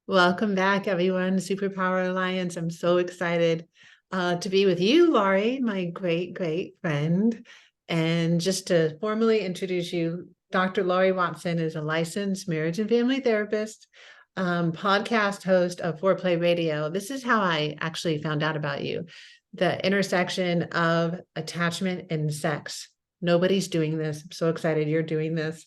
Welcome back, everyone. Superpower Alliance. I'm so excited to be with you, Laurie, my great, great friend. And just to formally introduce you, Dr. Laurie Watson is a licensed marriage and family therapist, podcast host of Foreplay Radio. This is how I actually found out about you, the intersection of attachment and sex. Nobody's doing this. I'm so excited you're doing this,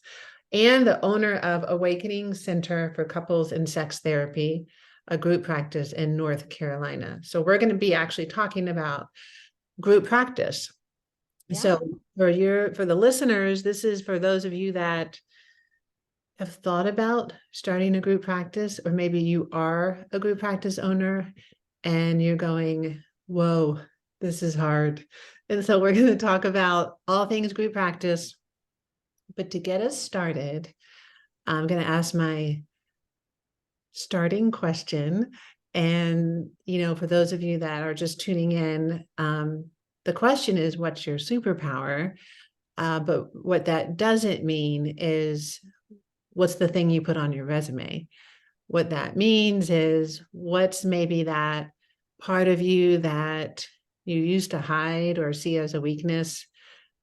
and the owner of Awakening Center for Couples and Sex Therapy, a group practice in North Carolina. So we're going to be actually talking about group practice. Yeah. So for the listeners, this is for those of you that have thought about starting a group practice, or maybe you are a group practice owner and you're going, whoa, this is hard. And so we're going to talk about all things group practice. But to get us started, I'm going to ask my starting question. And, for those of you that are just tuning in, the question is, what's your superpower? But what that doesn't mean is, what's the thing you put on your resume? What that means is, what's maybe that part of you that you used to hide or see as a weakness,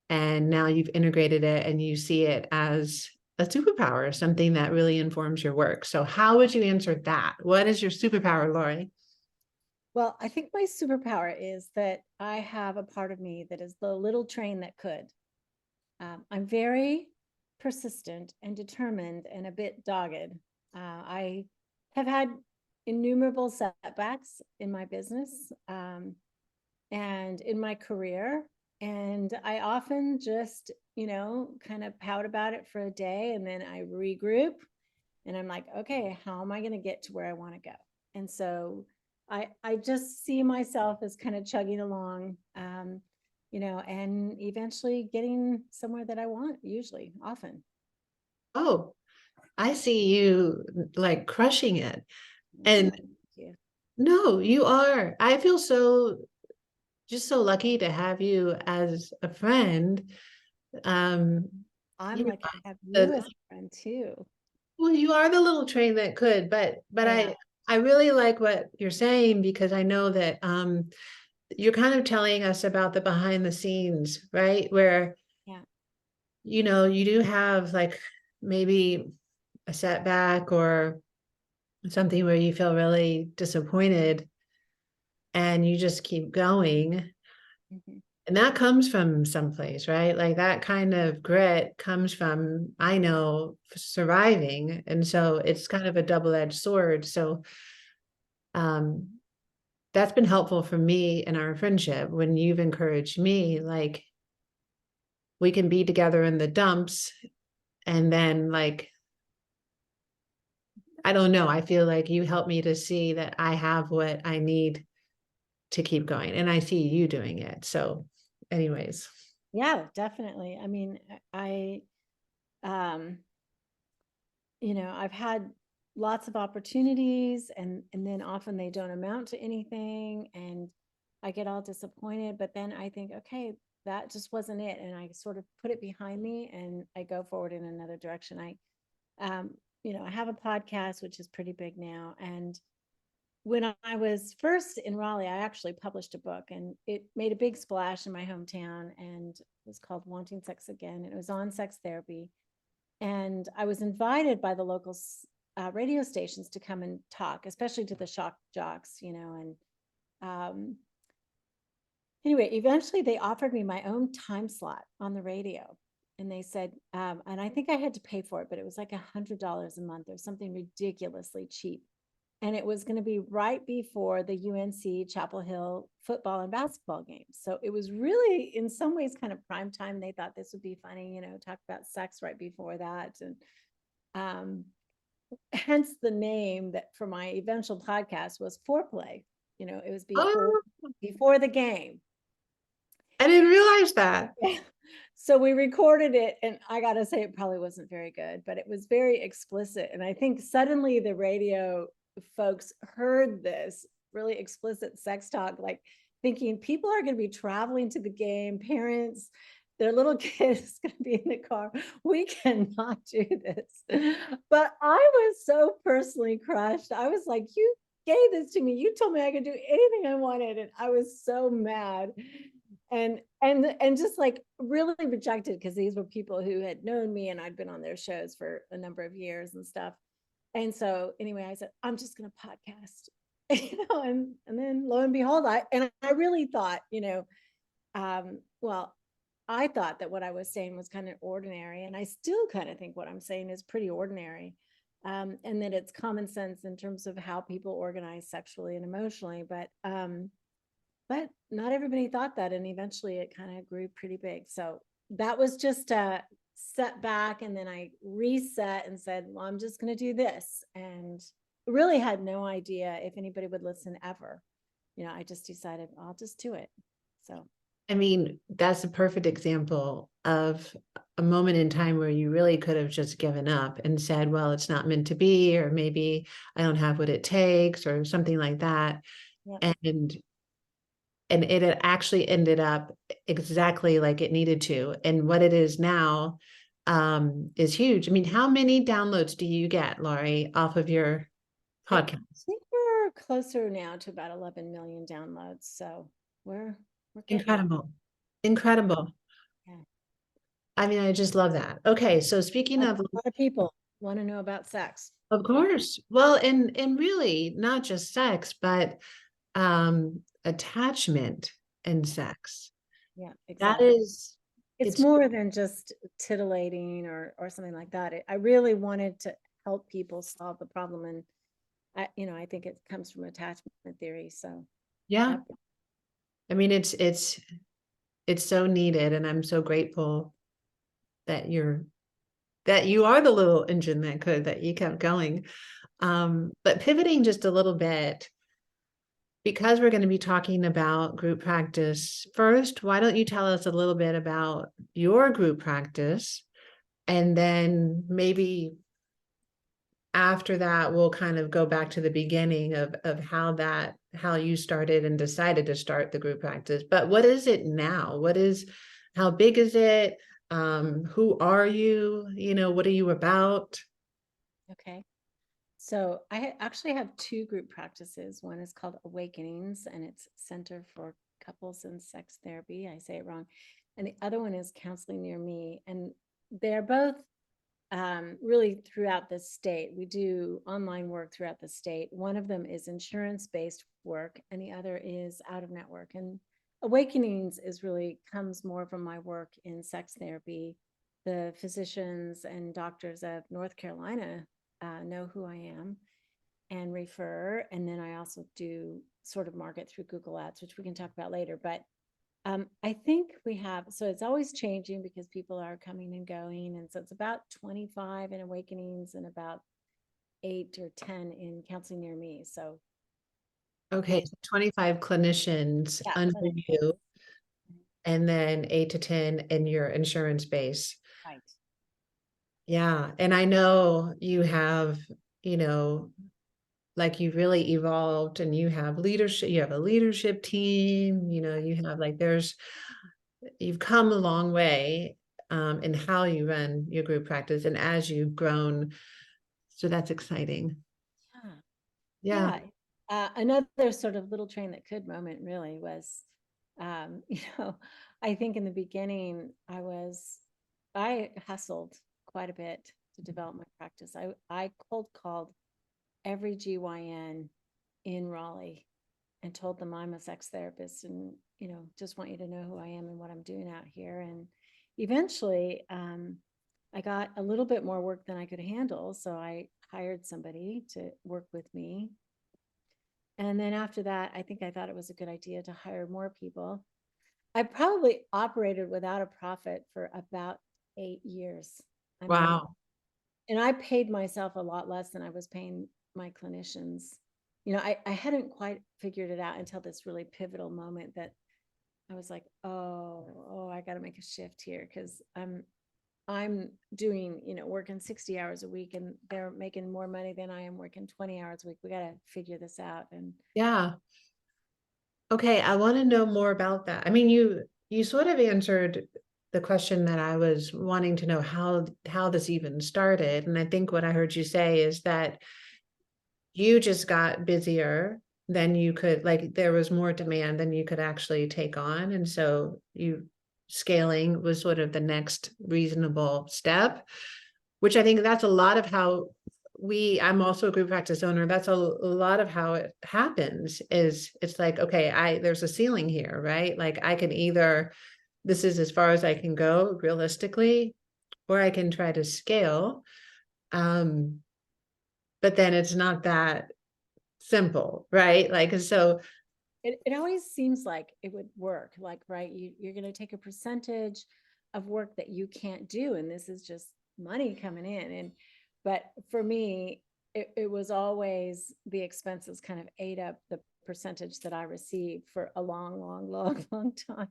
and now you've integrated it and you see it as a superpower, something that really informs your work. So how would you answer that? What is your superpower, Laurie? Well, I think my superpower is that I have a part of me that is the little train that could. I'm very persistent and determined and a bit dogged. I have had innumerable setbacks in my business and in my career. And I often just, kind of pout about it for a day and then I regroup and I'm like, okay, how am I going to get to where I want to go? And so I just see myself as kind of chugging along, and eventually getting somewhere that I want, usually, often. Oh, I see you like crushing it. Oh, And thank you. no, you are. I feel just so lucky to have you as a friend. Um, I'm you lucky to have know, you as a friend too. well, you are the little train that could, but Yeah. I really like what you're saying, because I know that you're kind of telling us about the behind the scenes, right? Where, Yeah. you do have like maybe a setback or something where you feel really disappointed and you just keep going. Mhm. And that comes from someplace, right? Like that kind of grit comes from, I know, surviving. And so it's kind of a double-edged sword. So um that's been helpful for me in our friendship, when you've encouraged me, like, we can be together in the dumps, and then, like, I don't know, I feel like you help me to see that I have what I need to keep going, and I see you doing it. So anyways. Yeah, definitely. I mean, um, I've had lots of opportunities and then often they don't amount to anything and I get all disappointed, but then I think, okay, that just wasn't it. And I sort of put it behind me and I go forward in another direction. Um, I have a podcast, which is pretty big now. And when I was first in Raleigh, I actually published a book and it made a big splash in my hometown and it was called Wanting Sex Again. It was on sex therapy. And I was invited by the local radio stations to come and talk, especially to the shock jocks, and anyway, eventually they offered me my own time slot on the radio. And they said, and I think I had to pay for it, but it was like $100 a month or something ridiculously cheap. And it was going to be right before the UNC Chapel Hill football and basketball games. So it was really, in some ways, kind of prime time. They thought this would be funny, talk about sex right before that. And um, hence the name that for my eventual podcast was Foreplay. It was Oh, before the game. I didn't realize that. So we recorded it, and I gotta say, it probably wasn't very good, but it was very explicit. And I think suddenly the radio folks heard this really explicit sex talk, like thinking people are going to be traveling to the game, parents, their little kid is going to be in the car. We cannot do this. But I was so personally crushed. I was like, you gave this to me. You told me I could do anything I wanted. And I was so mad. And just like really rejected, because these were people who had known me and I'd been on their shows for a number of years and stuff. And so anyway, I said, I'm just going to podcast, and then lo and behold, I really thought, well, I thought that what I was saying was kind of ordinary, and I still kind of think what I'm saying is pretty ordinary, and that it's common sense in terms of how people organize sexually and emotionally. But not everybody thought that, and eventually it kind of grew pretty big. So that was just a setback, and then I reset and said, well, I'm just going to do this, and really had no idea if anybody would listen ever. I just decided I'll just do it. So I mean, that's a perfect example of a moment in time where you really could have just given up and said, well, it's not meant to be, or maybe I don't have what it takes, or something like that. yeah. And it had actually ended up exactly like it needed to. And what it is now is huge. I mean, how many downloads do you get, Laurie, off of your podcast? I think we're closer now to about 11 million downloads. So we're getting there. Incredible. Incredible. Yeah. I mean, I just love that. Okay, so speaking A of lot of people want to know about sex. Of course. Well, and really not just sex, but attachment and sex. Yeah, That exactly. is, It's it's more than just titillating or something like that. I really wanted to help people solve the problem, and I think it comes from attachment theory. So yeah. uh, I mean, it's so needed, and I'm so grateful that you are the little engine that you kept going. But pivoting just a little bit, because we're going to be talking about group practice first, why don't you tell us a little bit about your group practice? And then maybe after that, we'll kind of go back to the beginning of how you started and decided to start the group practice. But what is it now? How big is it? Who are you? What are you about? okay. So I actually have two group practices. One is called Awakenings, and it's Center for Couples and Sex Therapy. I say it wrong. And the other one is Counseling Near Me. And they're both really throughout the state. We do online work throughout the state. One of them is insurance-based work, and the other is out of network. And Awakenings comes more from my work in sex therapy. The physicians and doctors of North Carolina know who I am and refer. And then I also do sort of market through Google Ads, which we can talk about later. But I think so it's always changing because people are coming and going. And so it's about 25 in Awakenings and about 8 or 10 in Counseling Near Me. So Okay, so 25 clinicians yeah, under clinic. you, and then 8 to 10 in your insurance base. Right. Yeah. And I know you have, you know, like you've really evolved, and you have a leadership team, you have you've come a long way in how you run your group practice and as you've grown. So that's exciting. Yeah. Yeah. Another sort of little train that could moment really was, you know, I think in the beginning I hustled quite a bit to develop my practice. I cold called every GYN in Raleigh and told them I'm a sex therapist and, just want you to know who I am and what I'm doing out here. And eventually, I got a little bit more work than I could handle. So I hired somebody to work with me. And then after that, I think I thought it was a good idea to hire more people. I probably operated without a profit for about 8 years. I mean, Wow. and I paid myself a lot less than I was paying my clinicians. I hadn't quite figured it out until this really pivotal moment that I was like, oh, I got to make a shift here because I'm doing, working 60 hours a week and they're making more money than I am working 20 hours a week. We got to figure this out. And Yeah. Okay, I want to know more about that. I mean, you sort of answered the question that I was wanting to know how this even started. And I think what I heard you say is that you just got busier than you could, like there was more demand than you could actually take on. And so you scaling was sort of the next reasonable step, which I think that's a lot of how I'm also a group practice owner. That's a lot of how it happens is it's like, okay, there's a ceiling here, right? Like I can either, this is as far as I can go realistically, or I can try to scale. But then it's not that simple, right? Like, so it always seems like it would work, like, right, you're going to take a percentage of work that you can't do, and this is just money coming in. And but for me, it was always the expenses kind of ate up the percentage that I received for a long time,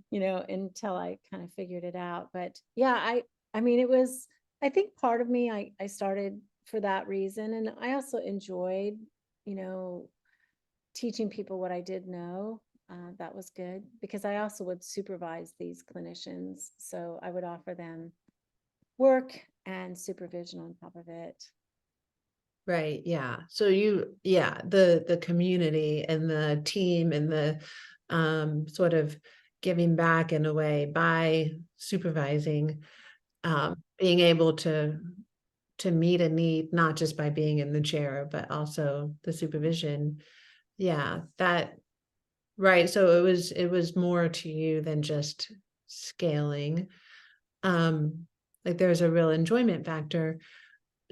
until I kind of figured it out. But yeah, I mean, it was, I think part of me, I started for that reason. And I also enjoyed, you know, teaching people what I did know. That was good because I also would supervise these clinicians. So I would offer them work and supervision on top of it. right, yeah. So the community and the team and the sort of giving back in a way by supervising, being able to meet a need, not just by being in the chair, but also the supervision. Yeah, that right. So it was more to you than just scaling. Like there's a real enjoyment factor.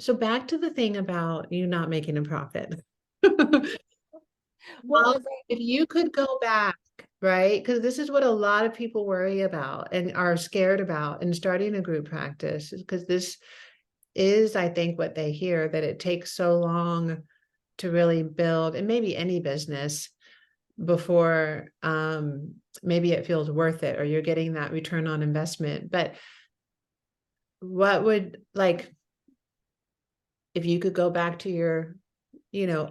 So back to the thing about you not making a profit. Well, If you could go back, right? Because this is what a lot of people worry about and are scared about in starting a group practice, because this is, I think, what they hear, that it takes so long to really build, and maybe any business, before maybe it feels worth it or you're getting that return on investment. But what would, like, if you could go back to your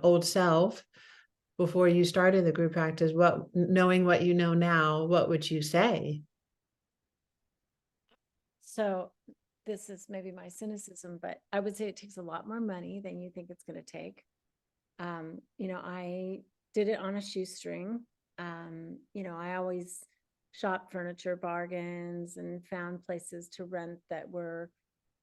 old self before you started the group practice, knowing what you know now, what would you say? so this is maybe my cynicism, but I would say it takes a lot more money than you think it's going to take. I did it on a shoestring. I always shopped furniture bargains and found places to rent that were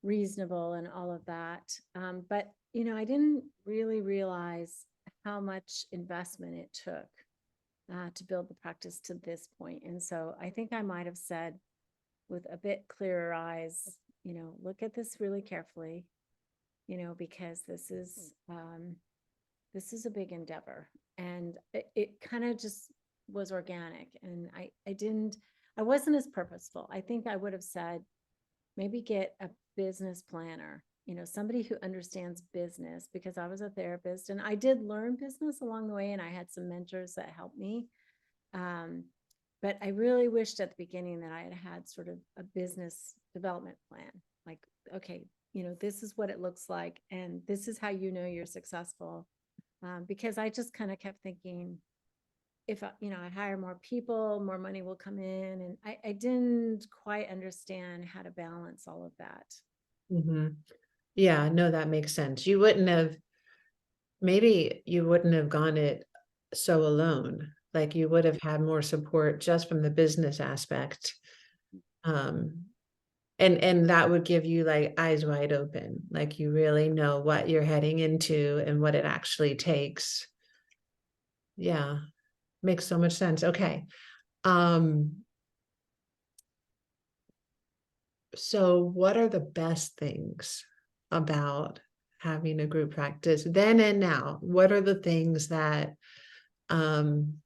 reasonable and all of that. But I didn't really realize how much investment it took to build the practice to this point. And so I think I might have said with a bit clearer eyes, look at this really carefully, because this is a big endeavor. And it kind of just was organic. And I wasn't as purposeful. I think I would have said, maybe get a business planner, somebody who understands business, because I was a therapist and I did learn business along the way and I had some mentors that helped me. But I really wished at the beginning that I had had sort of a business development plan. Like, okay, this is what it looks like. And this is how you're successful. Because I just kind of kept thinking, if I hire more people, more money will come in. And I didn't quite understand how to balance all of that. Mm-hmm. Yeah, no, that makes sense. Maybe you wouldn't have gone it so alone. Like you would have had more support just from the business aspect. Um, and that would give you like eyes wide open, like you really know what you're heading into and what it actually takes. Yeah, makes so much sense. Okay. Um, so what are the best things about having a group practice then and now? What are the things that um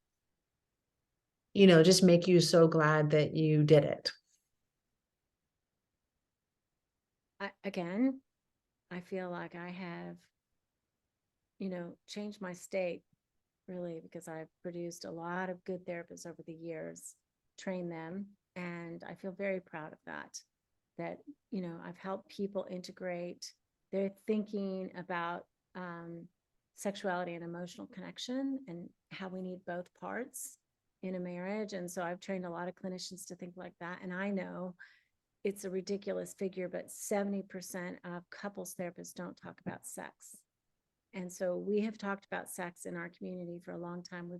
just make you so glad that you did it? I feel like I have, changed my state really, because I've produced a lot of good therapists over the years, trained them, and I feel very proud of that. That, I've helped people integrate their thinking about sexuality and emotional connection and how we need both parts. in a marriage. And so I've trained a lot of clinicians to think like that. And I know it's a ridiculous figure, but 70% of couples therapists don't talk about sex. And so we have talked about sex in our community for a long time.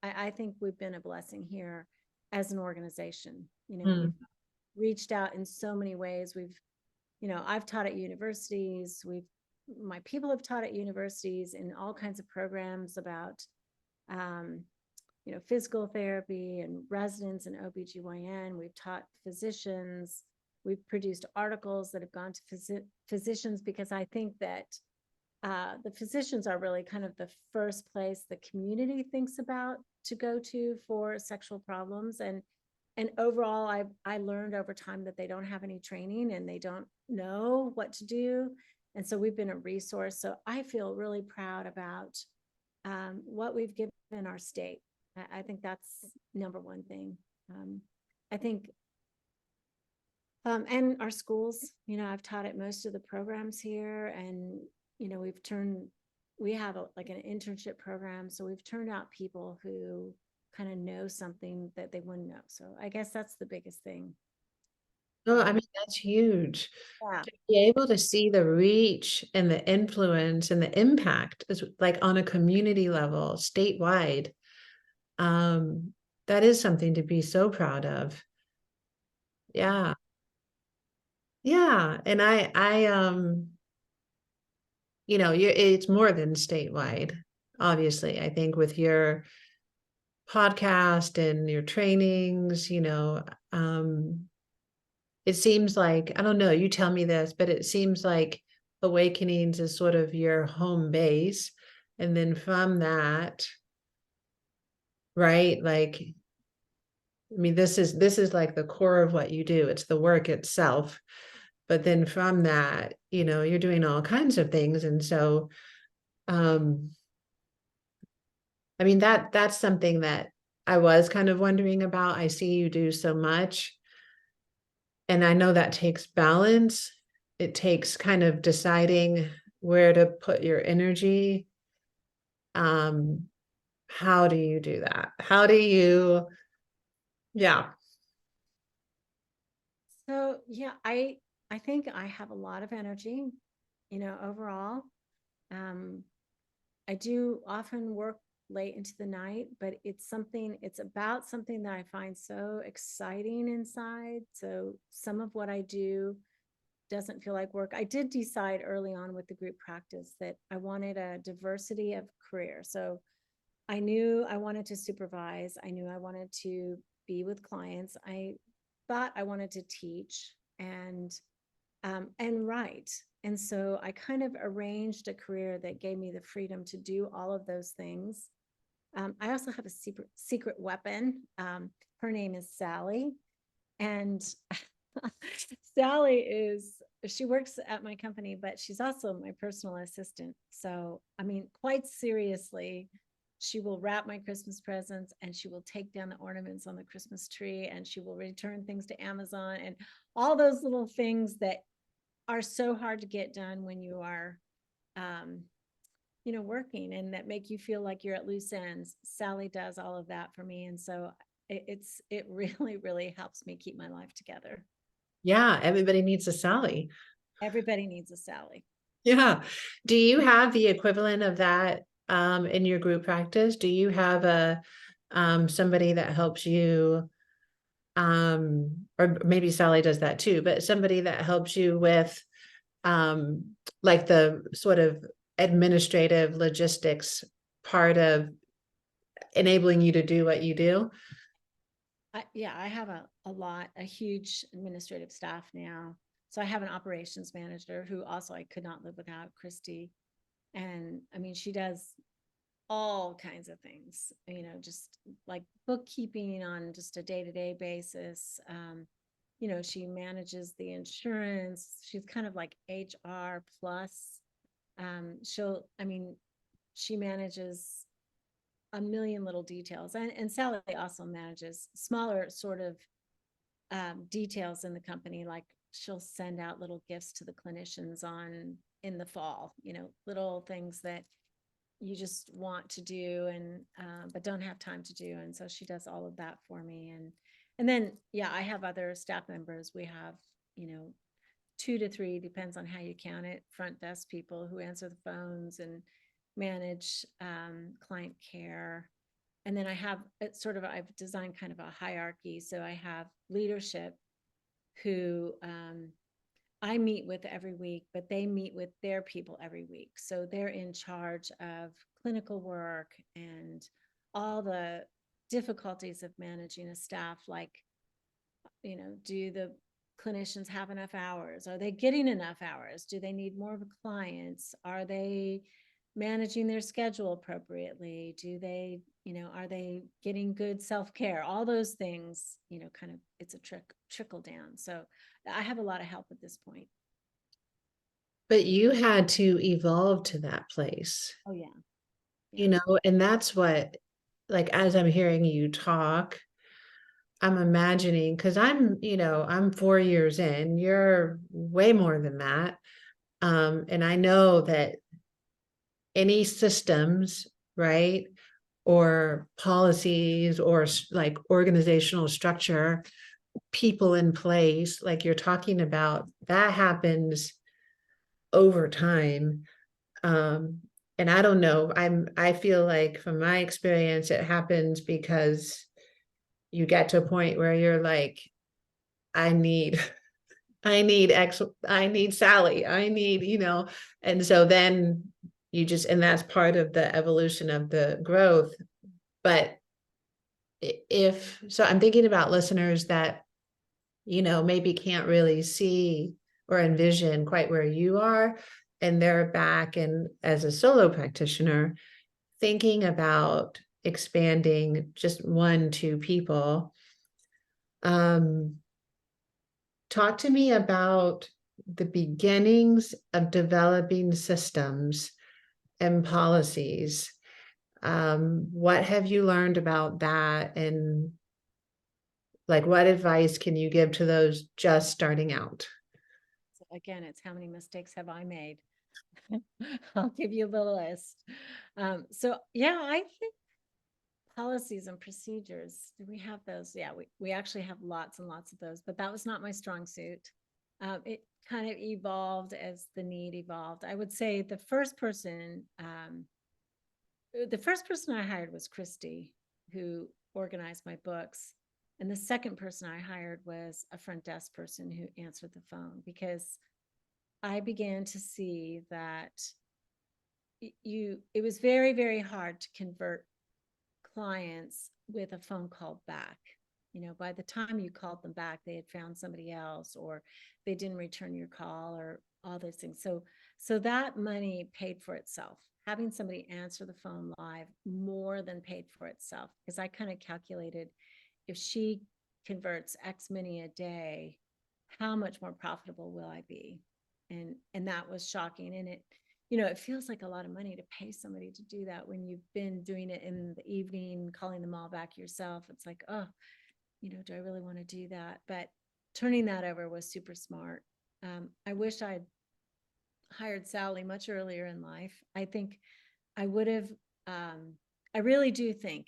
I think we've been a blessing here as an organization. We've reached out in so many ways. I've taught at universities. My people have taught at universities in all kinds of programs about, physical therapy and residents and OBGYN. We've taught physicians. We've produced articles that have gone to physicians, because I think that the physicians are really kind of the first place the community thinks about to go to for sexual problems. And overall, I learned over time that they don't have any training and they don't know what to do. And so we've been a resource. So I feel really proud about what we've given our state. I think that's number one thing. I think, and our schools, I've taught at most of the programs here, and, we have like an internship program. So we've turned out people who kind of know something that they wouldn't know. So I guess that's the biggest thing. No, I mean, that's huge. Yeah. To be able to see the reach and the influence and the impact is like on a community level, statewide. That is something to be so proud of. Yeah. Yeah. And it's more than statewide, obviously. I think with your podcast and your trainings, it seems like, I don't know, you tell me this, but it seems like Awakenings is sort of your home base. And then from that, right? Like, I mean, this is like the core of what you do. It's the work itself. But then from that, you're doing all kinds of things. And so, I mean, that's something that I was kind of wondering about. I see you do so much. And I know that takes balance. It takes kind of deciding where to put your energy. How do you do that? Yeah. So yeah, I think I have a lot of energy, overall. I do often work late into the night, but it's about something that I find so exciting inside. So some of what I do doesn't feel like work. I did decide early on with the group practice that I wanted a diversity of career. So I knew I wanted to supervise. I knew I wanted to be with clients. I thought I wanted to teach and write. And so I kind of arranged a career that gave me the freedom to do all of those things. I also have a secret weapon. Her name is Sally. And she works at my company, but she's also my personal assistant. So, I mean, quite seriously, she will wrap my Christmas presents and she will take down the ornaments on the Christmas tree and she will return things to Amazon and all those little things that are so hard to get done when you are, working, and that make you feel like you're at loose ends. Sally does all of that for me. And so it really, really helps me keep my life together. Yeah. Everybody needs a Sally. Everybody needs a Sally. Yeah. Do you have the equivalent of that in your group practice? Do you have somebody that helps you, or maybe Sally does that too, but somebody that helps you with like the sort of administrative logistics part of enabling you to do what you do? I have a huge administrative staff now. So I have an operations manager who also I could not live without, Christy. And I mean, she does all kinds of things, just like bookkeeping on just a day-to-day basis. She manages the insurance. She's kind of like HR plus. She manages a million little details. And Sally also manages smaller sort of details in the company. Like she'll send out little gifts to the clinicians in the fall, little things that you just want to do and but don't have time to do. And so she does all of that for me. And then yeah, I have other staff members. We have, 2 to 3, depends on how you count it, front desk people who answer the phones and manage client care. And then I have I've designed kind of a hierarchy. So I have leadership who I meet with every week, but they meet with their people every week. So they're in charge of clinical work and all the difficulties of managing a staff, like, do the clinicians have enough hours? Are they getting enough hours? Do they need more clients? Are they managing their schedule appropriately? Are they getting good self-care? All those things, kind of, it's a trickle down. So I have a lot of help at this point. But you had to evolve to that place, Oh yeah. and that's what, like, as I'm hearing you talk, I'm imagining, because I'm 4 years in, you're way more than that. And I know that any systems, right, or policies or like organizational structure, people in place, like you're talking about, that happens over time. And I don't know, I feel like from my experience, it happens because you get to a point where you're like, I need I need Sally, and so then and that's part of the evolution of the growth. But if so, I'm thinking about listeners that, maybe can't really see or envision quite where you are, and they're back and as a solo practitioner, thinking about expanding just 1-2 people. Talk to me about the beginnings of developing systems and policies. What have you learned about that? And like, what advice can you give to those just starting out? So again, it's how many mistakes have I made? I'll give you the list. So yeah, I think policies and procedures, do we have those? Yeah, we actually have lots and lots of those, but that was not my strong suit. It kind of evolved as the need evolved. I would say the first person I hired was Christy, who organized my books. And the second person I hired was a front desk person who answered the phone, because I began to see that it was very, very hard to convert clients with a phone call back. By the time you called them back, they had found somebody else, or they didn't return your call, or all those things. So that money paid for itself. Having somebody answer the phone live more than paid for itself, because I kind of calculated, if she converts X many a day, how much more profitable will I be? And that was shocking. And it feels like a lot of money to pay somebody to do that when you've been doing it in the evening, calling them all back yourself. It's like, oh, do I really want to do that? But turning that over was super smart. I wish I'd hired Sally much earlier in life. I think I would have, I really do think,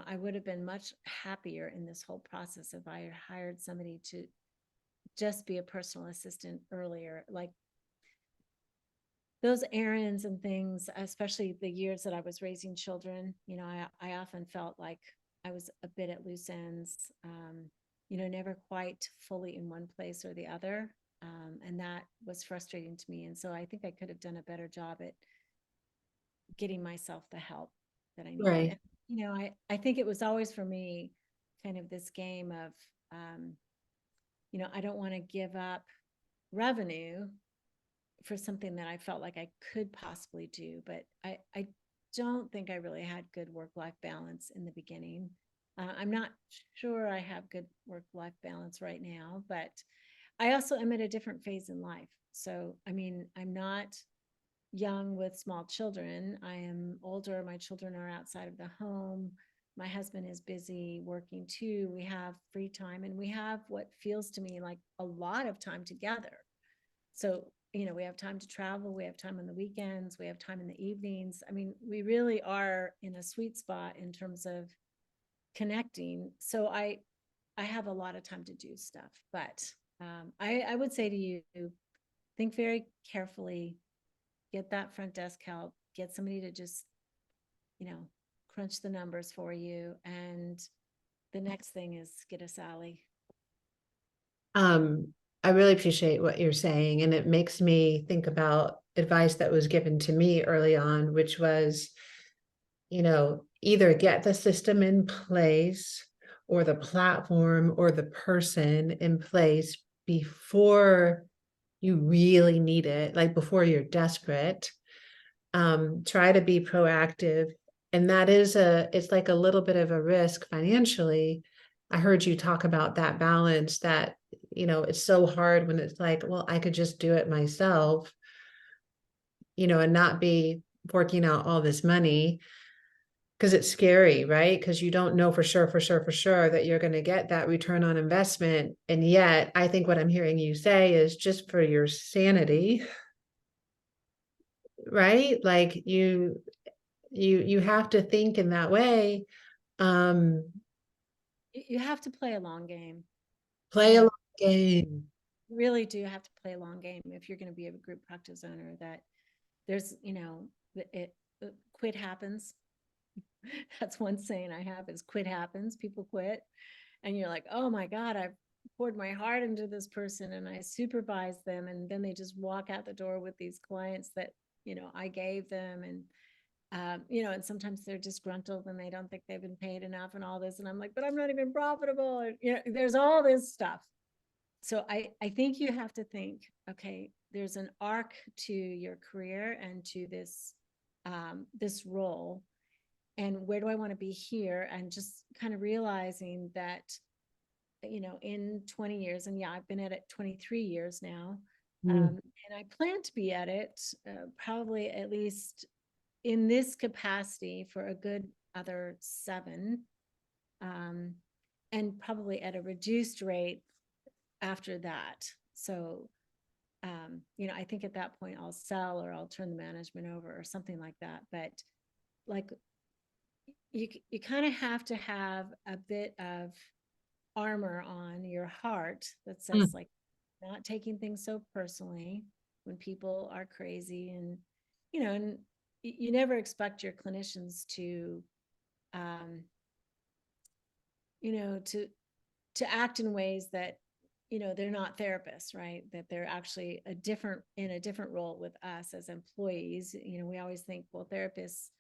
I would have been much happier in this whole process if I had hired somebody to just be a personal assistant earlier. Like, those errands and things, especially the years that I was raising children, I often felt like I was a bit at loose ends, never quite fully in one place or the other. And that was frustrating to me. And so I think I could have done a better job at getting myself the help that I needed. Right. And, I think it was always for me kind of this game of, I don't want to give up revenue for something that I felt like I could possibly do. But I don't think I really had good work-life balance in the beginning. I'm not sure I have good work-life balance right now, but I also am at a different phase in life. So, I mean, I'm not young with small children. I am older. My children are outside of the home. My husband is busy working too. We have free time, and we have what feels to me like a lot of time together. So we have time to travel, we have time on the weekends, we have time in the evenings. I mean, we really are in a sweet spot in terms of connecting. So I have a lot of time to do stuff, but I would say to you, think very carefully, get that front desk help, get somebody to just, crunch the numbers for you. And the next thing is get a Sally. I really appreciate what you're saying, and it makes me think about advice that was given to me early on, which was, either get the system in place or the platform or the person in place before you really need it, like before you're desperate. Try to be proactive. And that is it's like a little bit of a risk financially. I heard you talk about that balance that, it's so hard when it's like, well, I could just do it myself, and not be forking out all this money, because it's scary, right? Because you don't know for sure that you're going to get that return on investment. And yet I think what I'm hearing you say is just for your sanity, right? Like you have to think in that way. You have to play a long game. Play a long game. You really do have to play a long game if you're going to be a group practice owner. That there's, quit happens. That's one saying I have is quit happens. People quit, and you're like, oh my God, I've poured my heart into this person and I supervise them, and then they just walk out the door with these clients that I gave them, and and sometimes they're disgruntled and they don't think they've been paid enough and all this, and I'm like, but I'm not even profitable, and there's all this stuff. So I think you have to think, okay, there's an arc to your career and to this this role, and where do I want to be here, and just kind of realizing that in 20 years, and I've been at it 23 years now, and I plan to be at it probably at least in this capacity for a good other 7, and probably at a reduced rate after that. So I think at that point I'll sell, or I'll turn the management over or something like that. But like, you kind of have to have a bit of armor on your heart that says, like, not taking things so personally when people are crazy, and and you never expect your clinicians to to act in ways that they're not therapists, right? That they're actually in a different role with us as employees. We always think, well, therapists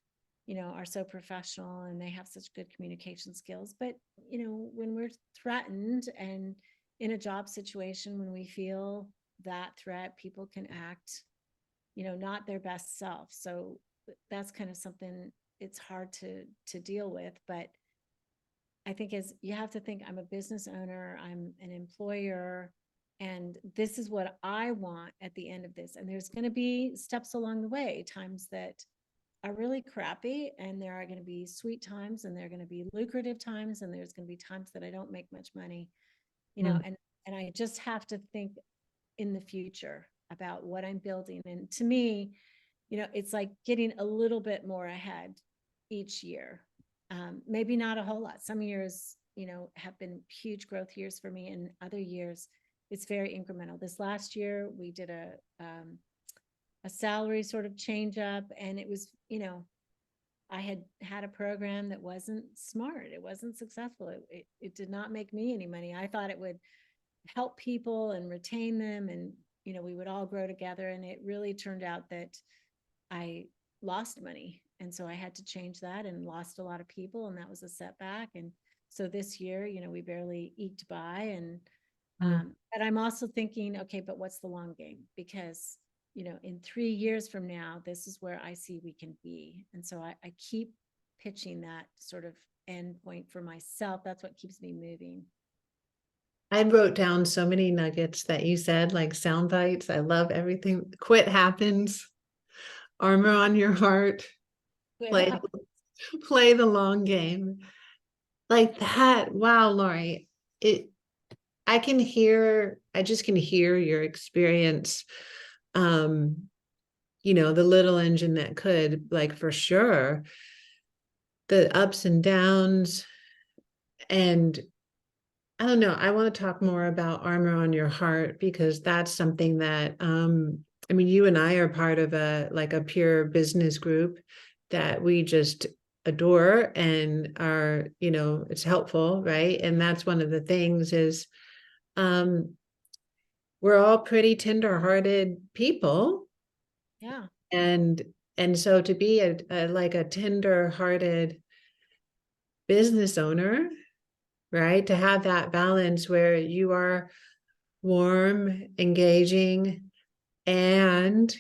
are so professional and they have such good communication skills, but when we're threatened and in a job situation, when we feel that threat, people can act not their best self. So that's kind of something it's hard to deal with. But I think you have to think, I'm a business owner, I'm an employer, and this is what I want at the end of this. And there's going to be steps along the way, times that are really crappy, and there are going to be sweet times, and there are going to be lucrative times, and there's going to be times that I don't make much money, and I just have to think in the future about what I'm building. And to me, it's like getting a little bit more ahead each year. Maybe not a whole lot. Some years, have been huge growth years for me, and other years it's very incremental. This last year we did a salary sort of change up, and it was, I had a program that wasn't smart. It wasn't successful. It did not make me any money. I thought it would help people and retain them, and we would all grow together, and it really turned out that I lost money, and so I had to change that, and lost a lot of people, and that was a setback. And so this year, we barely eked by, and but I'm also thinking, okay, but what's the long game? Because in 3 years from now, this is where I see we can be. And so I keep pitching that sort of end point for myself. That's what keeps me moving. I wrote down so many nuggets that you said, like sound bites. I love everything. Quit happens. Armor on your heart. Play the long game. Like that. Wow, Laurie. I just can hear your experience the little engine that could, like, for sure, the ups and downs. And I don't know, I want to talk more about Armor on Your Heart, because that's something that, I mean, you and I are part of a peer business group that we just adore and are, it's helpful, right? And that's one of the things is, we're all pretty tender-hearted people. Yeah. And so to be a tender-hearted business owner, right? To have that balance where you are warm, engaging, and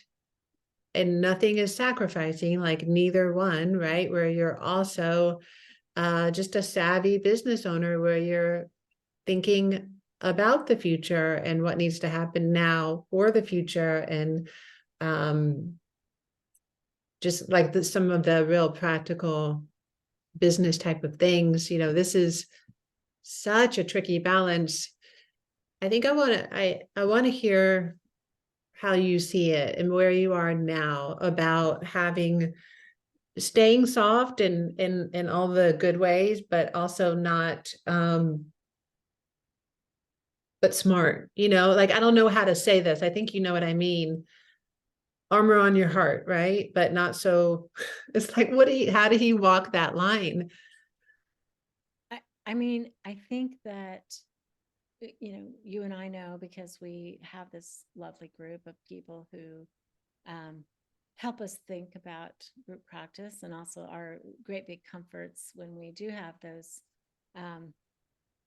nothing is sacrificing, like neither one, right? Where you're also just a savvy business owner, where you're thinking about the future and what needs to happen now for the future. And just like some of the real practical business type of things, this is such a tricky balance. I think I want to hear how you see it and where you are now about staying soft in all the good ways, but also not, but smart, like, I don't know how to say this. I think you know what I mean. Armor on your heart, right? But not so, it's like, how do you walk that line? I mean, I think that, you and I know, because we have this lovely group of people who help us think about group practice, and also our great big comforts when we do have those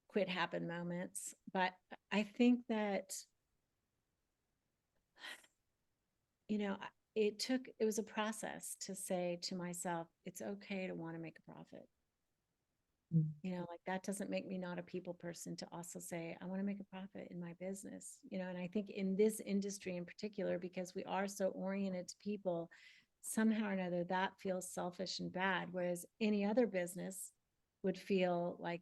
quit happen moments. But I think that, it was a process to say to myself, it's okay to want to make a profit. Like, that doesn't make me not a people person to also say, I want to make a profit in my business, and I think in this industry in particular, because we are so oriented to people, somehow or another, that feels selfish and bad. Whereas any other business would feel like,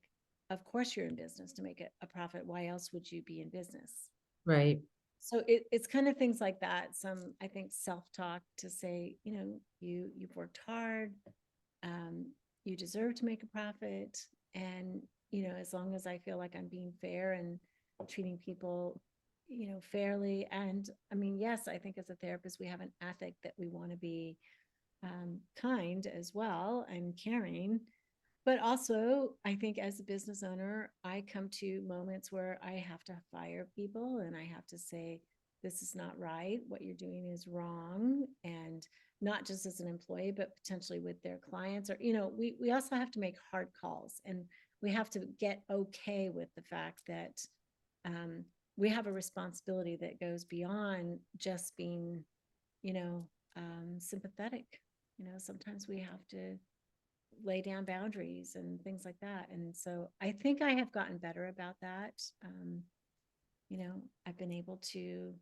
of course you're in business to make a profit. Why else would you be in business? Right. So it's kind of things like that. Some, I think, self-talk to say, you've worked hard. You deserve to make a profit. And, as long as I feel like I'm being fair and treating people, fairly. And I mean, yes, I think as a therapist, we have an ethic that we want to be kind as well and caring. But also, I think as a business owner, I come to moments where I have to fire people and I have to say, this is not right. What you're doing is wrong. And not just as an employee, but potentially with their clients. Or, we also have to make hard calls, and we have to get okay with the fact that we have a responsibility that goes beyond just being, sympathetic. Sometimes we have to lay down boundaries and things like that. And so I think I have gotten better about that. I've been able to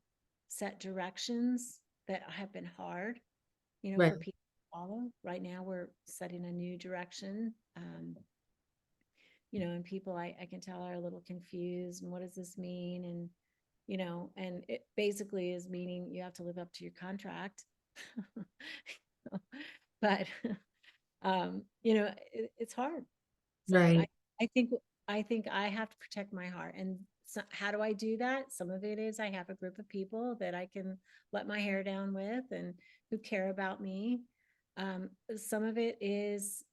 set directions that have been hard, Right. for people to follow. Right now, we're setting a new direction. And people I can tell are a little confused. And what does this mean? And, and it basically is meaning you have to live up to your contract. But it's hard. So Right. I think I have to protect my heart. And so how do I do that? Some of it is I have a group of people that I can let my hair down with and who care about me. Some of it is,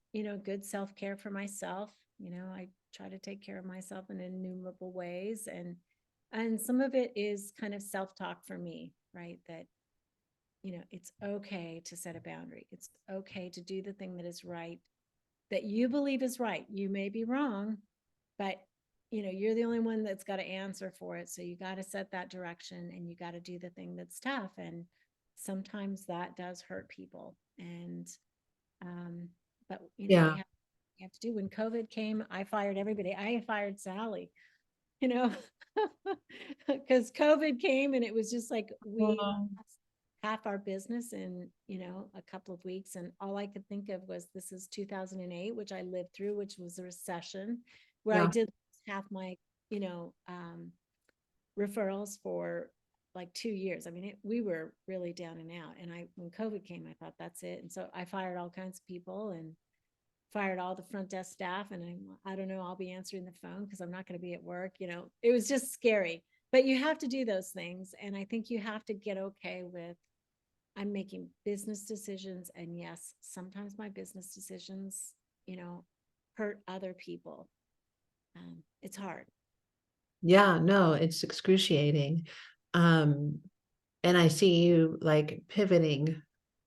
good self-care for myself. I try to take care of myself in innumerable ways. And some of it is kind of self-talk for me, right? That it's okay to set a boundary. It's okay to do the thing that is right, that you believe is right. You may be wrong, but you're the only one that's got to answer for it. So you got to set that direction, and you got to do the thing that's tough. And sometimes that does hurt people. And but Yeah. we have to do. When COVID came, I fired everybody. I fired Sally, you know, because COVID came and it was just like we Oh, lost half our business in, a couple of weeks. And all I could think of was, this is 2008, which I lived through, which was a recession, where I yeah. did half my, you know, referrals for like 2 years. I mean, we were really down and out. And when COVID came, I thought that's it. And so I fired all kinds of people and fired all the front desk staff. And I don't know, I'll be answering the phone because I'm not going to be at work. It was just scary, but you have to do those things. And I think you have to get okay with, I'm making business decisions. And yes, sometimes my business decisions, hurt other people. It's hard. Yeah, no, it's excruciating. And I see you like pivoting,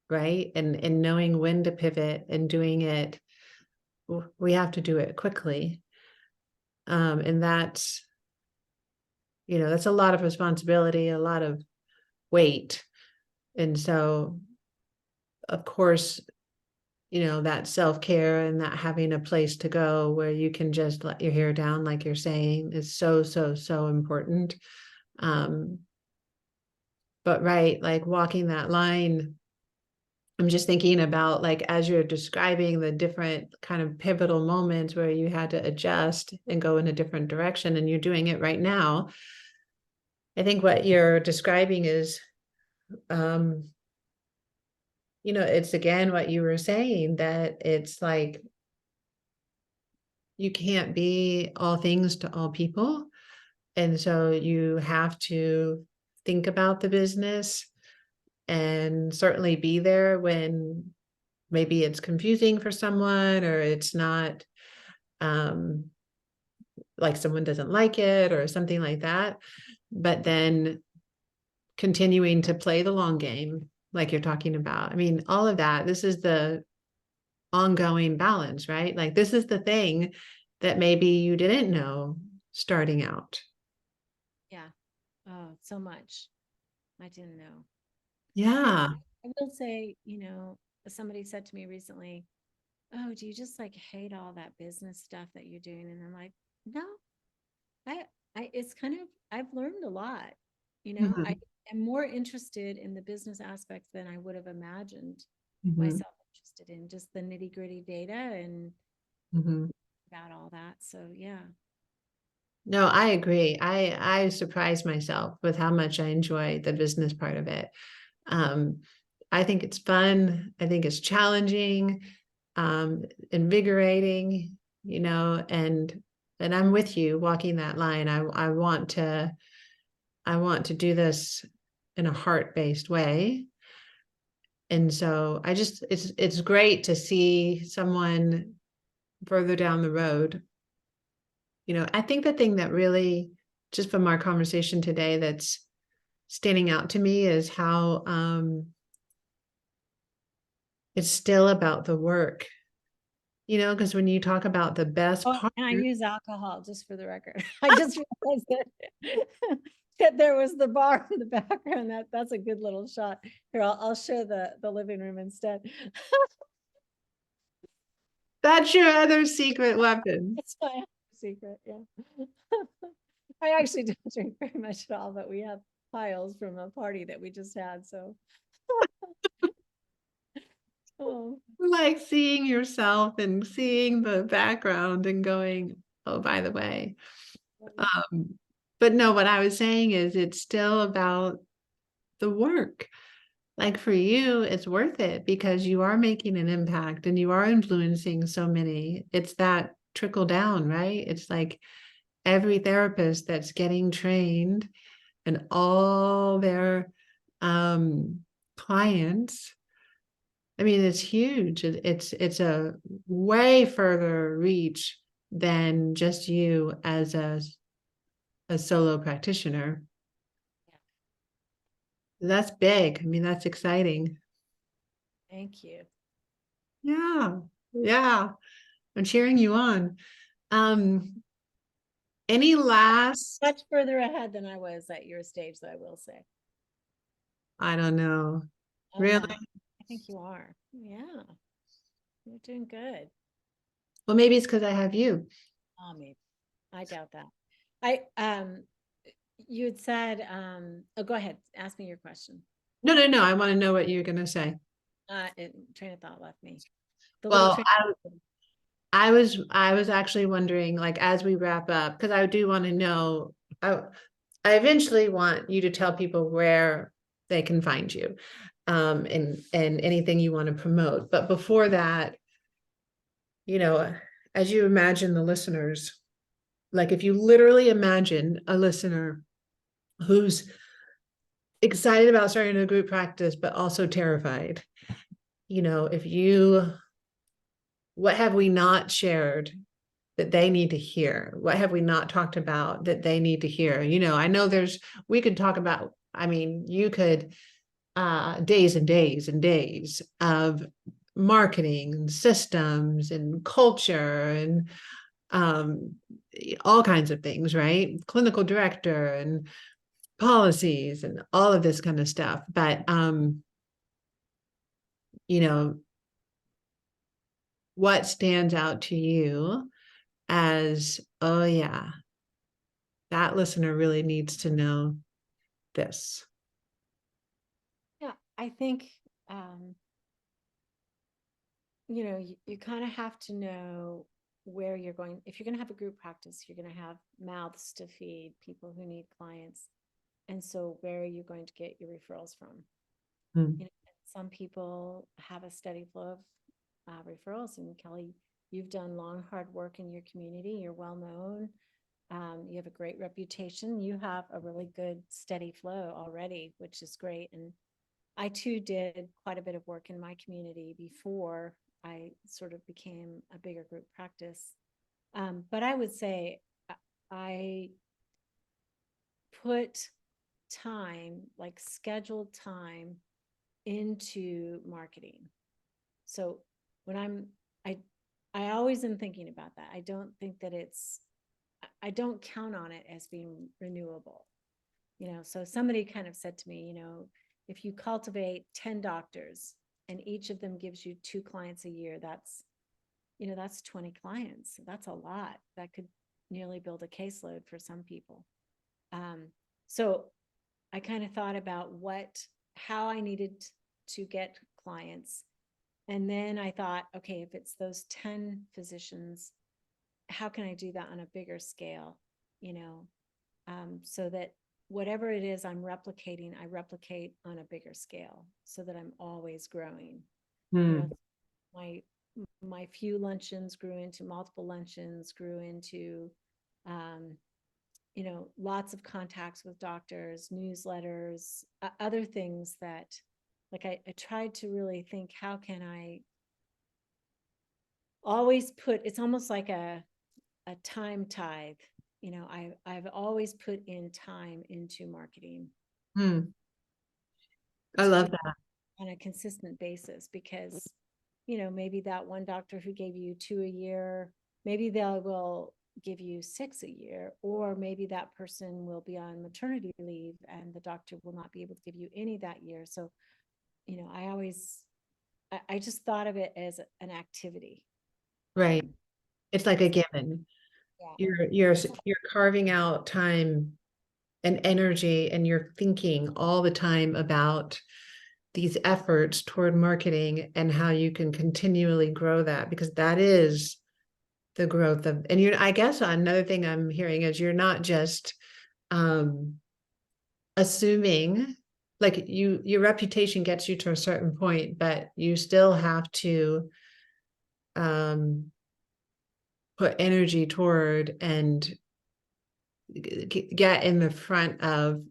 right? And knowing when to pivot and doing it. We have to do it quickly. And that's a lot of responsibility, a lot of weight. And so, of course, that self-care and that having a place to go where you can just let your hair down, like you're saying, is so, so, so important. But right, like walking that line, I'm just thinking about like, as you're describing the different kind of pivotal moments where you had to adjust and go in a different direction, and you're doing it right now. I think what you're describing is, it's again what you were saying, that it's like you can't be all things to all people. And so you have to think about the business and certainly be there when maybe it's confusing for someone, or it's not, like someone doesn't like it or something like that. But then continuing to play the long game, like you're talking about. I mean, all of that, this is the ongoing balance, right? Like this is the thing that maybe you didn't know starting out. Yeah. Oh, so much. I didn't know. Yeah. I will say, somebody said to me recently, "Oh, do you just like hate all that business stuff that you're doing?" And I'm like, "No, I, it's kind of, I've learned a lot. I Mhm. am more interested in the business aspects than I would have imagined Mhm. myself interested in, just the nitty gritty data and Mhm. about all that." So yeah. No, I agree. I surprise myself with how much I enjoy the business part of it. Um, I think it's fun. I think it's challenging, invigorating, and I'm with you walking that line. I want to do this in a heart-based way. And so it's great to see someone further down the road. I think the thing that really, just from our conversation today, that's standing out to me is how it's still about the work, because when you talk about the best Oh, part. and I use alcohol, just for the record. I just realized that, that there was the bar in the background. That's a good little shot. Here, I'll show the living room instead. That's your other secret weapon. It's my secret. Yeah. I actually don't drink very much at all, but we have piles from a party that we just had. So, oh, Like seeing yourself and seeing the background and going, oh, by the way. Um, but no, what I was saying is it's still about the work. Like for you, it's worth it because you are making an impact and you are influencing so many. It's that trickle down, right? It's like every therapist that's getting trained and all their clients. I mean, it's huge. It's a way further reach than just you as a solo practitioner. yeah. That's big. I mean, that's exciting. Thank you. Yeah. Yeah. I'm cheering you on. Um, any last, Much further ahead than I was at your stage, though, I will say. I don't know. Oh, Really? yeah. I think you are. Yeah. You're doing good. Well, maybe it's because I have you. Oh, maybe. I doubt that. I you had said, oh, go ahead, ask me your question. No, no, no. I want to know what you're gonna say. Train of thought left me. The little Well, train. I was actually wondering, like, as we wrap up, because I do want to know, I eventually want you to tell people where they can find you, and anything you want to promote. But before that, you know, as you imagine the listeners, like if you literally imagine a listener who's excited about starting a group practice, but also terrified, if you, what have we not shared that they need to hear? What have we not talked about that they need to hear? I know we could talk about, I mean, you could, days and days and days of marketing and systems and culture and um, all kinds of things, right? Clinical director and policies and all of this kind of stuff. But, you know, what stands out to you as, oh, yeah, that listener really needs to know this? Yeah, I think, you kind of have to know where you're going. If you're going to have a group practice, you're going to have mouths to feed, people who need clients. And so where are you going to get your referrals from? Hmm. Some people have a steady flow of referrals. And Kelly, you've done long, hard work in your community. You're well known. You have a great reputation. You have a really good, steady flow already, which is great. And I too did quite a bit of work in my community before I sort of became a bigger group practice. But I would say I put time, like scheduled time, into marketing. So when I, I always am thinking about that. I don't think that I don't count on it as being renewable. So somebody kind of said to me, if you cultivate 10 doctors and each of them gives you 2 clients a year, that's 20 clients. That's a lot. That could nearly build a caseload for some people. So I kind of thought about how I needed to get clients. And then I thought, okay, if it's those 10 physicians, how can I do that on a bigger scale? So that whatever it is I'm replicating, I replicate on a bigger scale so that I'm always growing. You Hmm. know, my few luncheons grew into multiple luncheons, grew into, lots of contacts with doctors, newsletters, other things that, like, I tried to really think, how can I always it's almost like a time tithe. I've always put in time into marketing Hmm. I to do love that. on a consistent basis, because maybe that one doctor who gave you 2 a year, maybe they will give you 6 a year, or maybe that person will be on maternity leave and the doctor will not be able to give you any that year. So I just thought of it as an activity. Right. It's like a given. Yeah. You're carving out time and energy, and you're thinking all the time about these efforts toward marketing and how you can continually grow that, because that is the growth of, and I guess another thing I'm hearing is you're not just um assuming, like, your reputation gets you to a certain point, but you still have to um put energy toward and get in the front of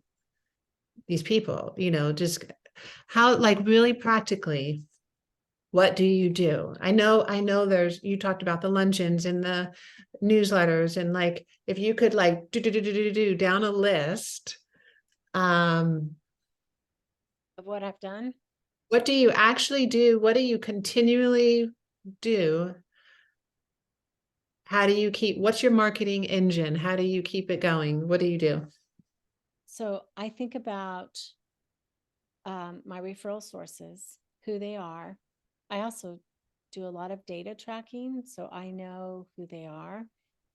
these people, just how, like, really practically, what do you do? I know you talked about the luncheons and the newsletters, and like, if you could, like, do down a list, um, Of what I've done. what do you actually do? What do you continually do? What's your marketing engine? How do you keep it going? What do you do? So I think about my referral sources, who they are. I also do a lot of data tracking, so I know who they are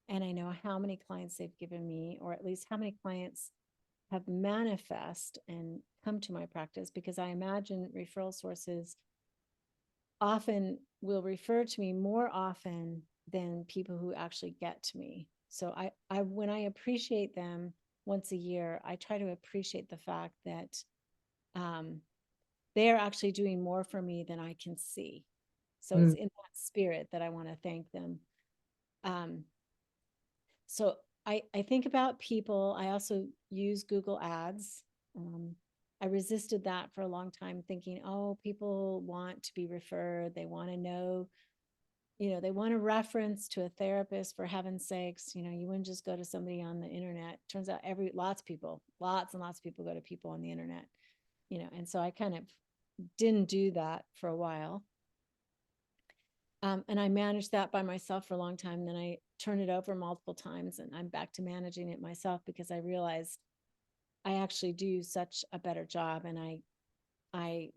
and I know how many clients they've given me, or at least how many clients have manifest and come to my practice, because I imagine referral sources often will refer to me more often than people who actually get to me. So I when I appreciate them, once a year, I try to appreciate the fact that they are actually doing more for me than I can see. So it's Mm. in that spirit that I want to thank them. So I think about people. I also use Google Ads. I resisted that for a long time, thinking, oh, people want to be referred. They want to know, they want a reference to a therapist, for heaven's sakes. You wouldn't just go to somebody on the internet. Turns out lots and lots of people go to people on the internet, and so I kind of didn't do that for a while. And I managed that by myself for a long time. Then I turned it over multiple times, and I'm back to managing it myself because I realized I actually do such a better job, and I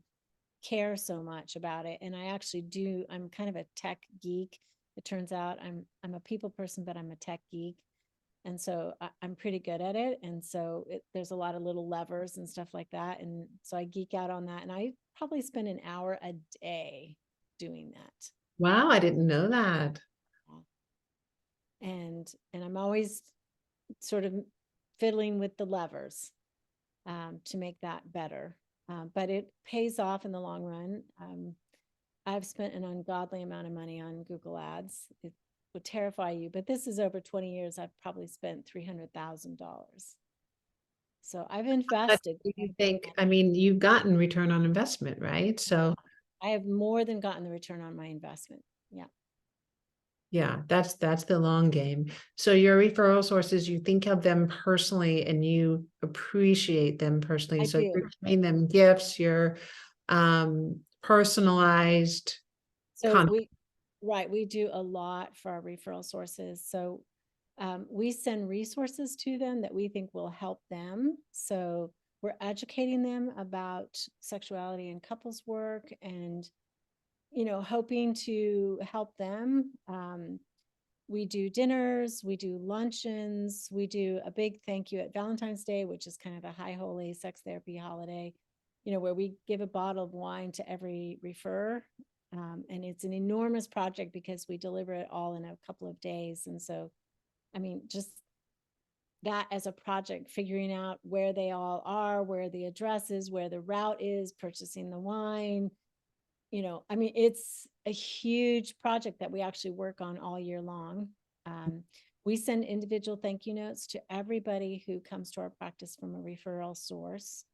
care so much about it. And I actually do. I'm kind of a tech geek. It turns out I'm a people person, but I'm a tech geek, and so I'm pretty good at it. And so there's a lot of little levers and stuff like that, and so I geek out on that. And I probably spend an hour a day doing that. Wow, I didn't know that. And I'm always sort of fiddling with the levers to make that better. But it pays off in the long run. I've spent an ungodly amount of money on Google Ads. It would terrify you, but this is over 20 years. I've probably spent $300,000. So I've But invested. do you think, I mean, you've gotten return on investment, right? So I have more than gotten the return on my investment. Yeah. yeah, that's the long game. So your referral sources, you think of them personally and you appreciate them personally. I So do. you're giving them gifts, you're personalized So content. we do a lot for our referral sources. So we send resources to them that we think will help them. So we're educating them about sexuality and couples work, and hoping to help them. We do dinners, we do luncheons, we do a big thank you at Valentine's Day, which is kind of a high holy sex therapy holiday, where we give a bottle of wine to every refer. And it's an enormous project because we deliver it all in a couple of days. And so, I mean, just that as a project, figuring out where they all are, where the address is, where the route is, purchasing the wine. I mean, it's a huge project that we actually work on all year long. We send individual thank you notes to everybody who comes to our practice from a referral source,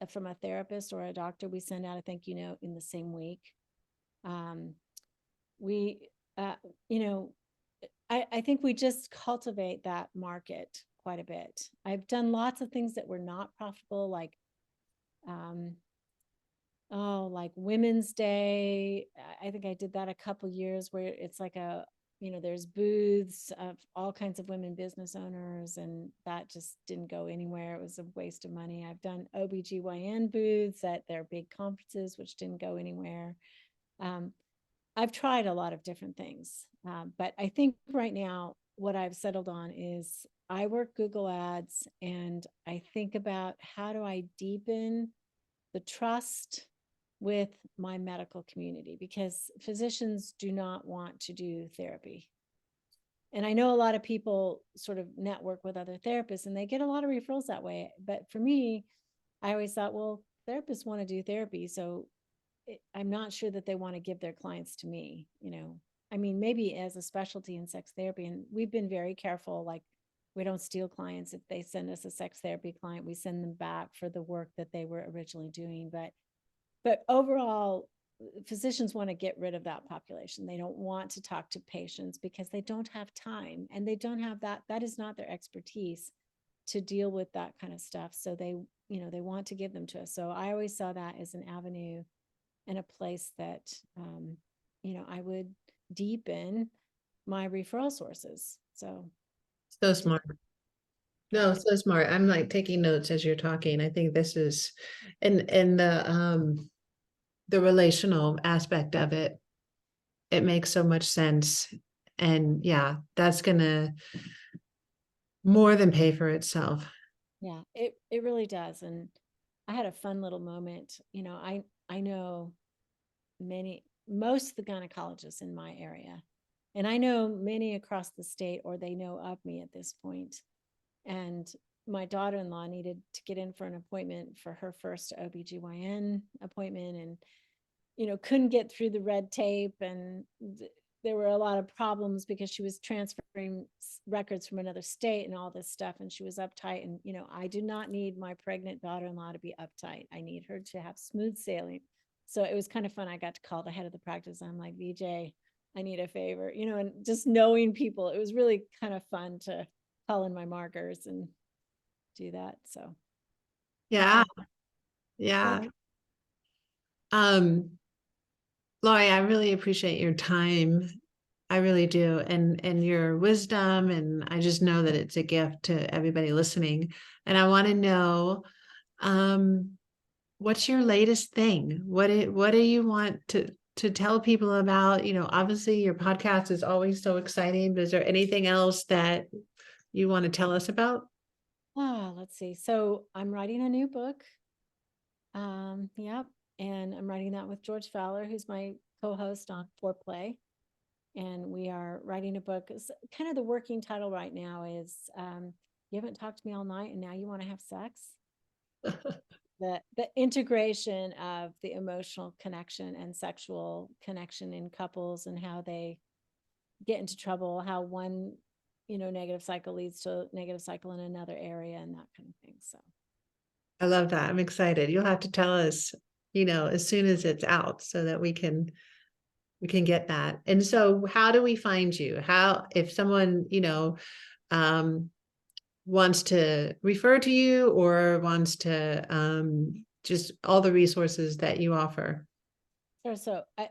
from a therapist or a doctor. We send out a thank you note in the same week. We, I think we just cultivate that market quite a bit. I've done lots of things that were not profitable, like like Women's Day. I think I did that a couple years, where it's like there's booths of all kinds of women business owners, and that just didn't go anywhere. It was a waste of money. I've done OBGYN booths at their big conferences, which didn't go anywhere. I've tried a lot of different things, but I think right now what I've settled on is I work Google Ads, and I think about how do I deepen the trust with my medical community, because physicians do not want to do therapy. And I know a lot of people sort of network with other therapists and they get a lot of referrals that way. But for me, I always thought, well, therapists want to do therapy. So I'm not sure that they want to give their clients to me, I mean, maybe as a specialty in sex therapy. And we've been very careful, like we don't steal clients. If they send us a sex therapy client, we send them back for the work that they were originally doing. But overall, physicians want to get rid of that population. They don't want to talk to patients because they don't have time, and they don't have that is not their expertise to deal with that kind of stuff. So they want to give them to us. So I always saw that as an avenue and a place that I would deepen my referral sources. So Smart. No, so smart. I'm like taking notes as you're talking. I think this is and the relational aspect of it. It makes so much sense. And yeah, that's gonna more than pay for itself. Yeah, it really does. And I had a fun little moment. I know most of the gynecologists in my area, and I know many across the state, or they know of me at this point. And my daughter-in-law needed to get in for an appointment for her first OBGYN appointment, and, couldn't get through the red tape. And there were a lot of problems because she was transferring records from another state and all this stuff. And she was uptight. And, I do not need my pregnant daughter-in-law to be uptight. I need her to have smooth sailing. So it was kind of fun. I got to call the head of the practice. I'm like, VJ, I need a favor, and just knowing people, it was really kind of fun to call in my markers and do that. So Yeah. Yeah. Laurie, I really appreciate your time. I really do. And your wisdom. And I just know that it's a gift to everybody listening. And I want to know, what's your latest thing? What do you want to tell people about? Obviously your podcast is always so exciting, but is there anything else that you want to tell us about? let's see. So I'm writing a new book. Yep. And I'm writing that with George Fowler, who's my co-host on Foreplay. And we are writing a book. Kind of the working title right now is You Haven't Talked to Me All Night and Now You Want to Have Sex. The integration of the emotional connection and sexual connection in couples, and how they get into trouble, how one, negative cycle leads to a negative cycle in another area, and that kind of thing. So I love that. I'm excited. You'll have to tell us, as soon as it's out so that we can get that. And so how do we find you? How, if someone, wants to refer to you or wants to, just all the resources that you offer? sure. So I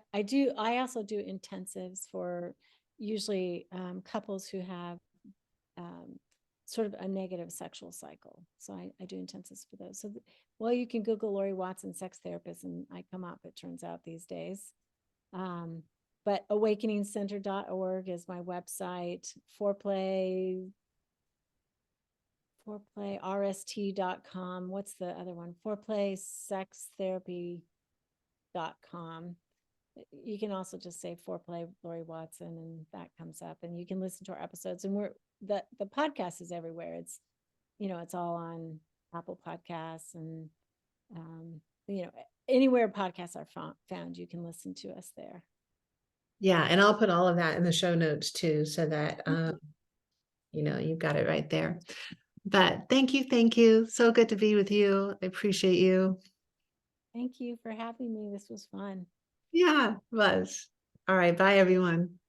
also do intensives for usually couples who have sort of a negative sexual cycle. So I do intensives for those. So, well, you can Google Laurie Watson sex therapist and I come up, it turns out, these days. But awakeningcenter.org is my website. foreplayrst.com. What's the other one? foreplaysextherapy.com. You can also just say Foreplay Laurie Watson and that comes up, and you can listen to our episodes. And the podcast is everywhere. It's it's all on Apple Podcasts and anywhere podcasts are found, you can listen to us there. Yeah, and I'll put all of that in the show notes too, so that you've got it right there. But thank you. So good to be with you. I appreciate you. Thank you for having me. This was fun. Yeah, it was. All right, bye everyone.